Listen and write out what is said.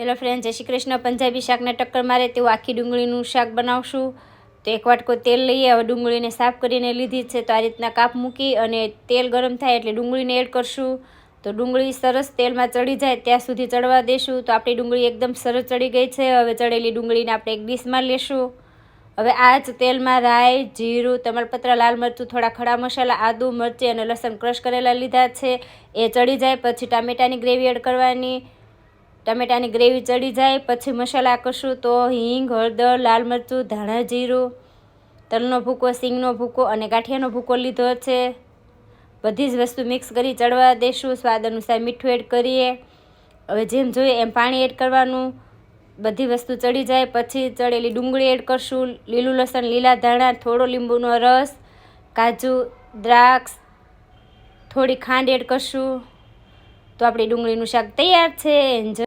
Hello friend, જય શ્રી કૃષ્ણ। પંજાબી શાકને ટક્કર મારે તેવું આખી ડુંગળીનું શાક બનાવશું। તો એક વાટકો તેલ લઈએ। હવે ડુંગળીને સાફ કરીને લીધી છે, તો આ રીતના કાપ મૂકી અને તેલ ગરમ થાય એટલે ડુંગળીને એડ કરશું। તો ડુંગળી સરસ તેલમાં ચડી જાય ત્યાં સુધી ચડવા દેશું। તો આપણી ડુંગળી એકદમ સરસ ચડી ગઈ છે। હવે ચડેલી ડુંગળીને આપણે એક ડીશમાં લેશું। હવે આ જ તેલમાં રાઈ, જીરું, તમાલપત્ર, લાલ મરચું, થોડા ખડા મસાલા, આદુ, મરચી અને લસણ ક્રશ કરેલા લીધા છે। એ ચડી જાય પછી ટામેટાની ગ્રેવી એડ કરવાની। ટમેટાની ગ્રેવી ચડી જાય પછી મસાલા કરશું। તો હિંગ, હળદર, લાલ મરચું, ધાણા જીરું, તલનો ભૂકો, સિંગનો ભૂકો અને ગાંઠિયાનો ભૂકો લીધો છે। બધી જ વસ્તુ મિક્સ કરી ચડવા દેશું। સ્વાદ અનુસાર મીઠું એડ કરીએ। હવે જેમ જોઈએ એમ પાણી એડ કરવાનું। બધી વસ્તુ ચડી જાય પછી ચડેલી ડુંગળી એડ કરશું, લીલું લસણ, લીલા ધાણા, થોડો લીંબુનો રસ, કાજુ, દ્રાક્ષ, થોડી ખાંડ એડ કરશું। તો આપણી ડુંગળીનું શાક તૈયાર છે।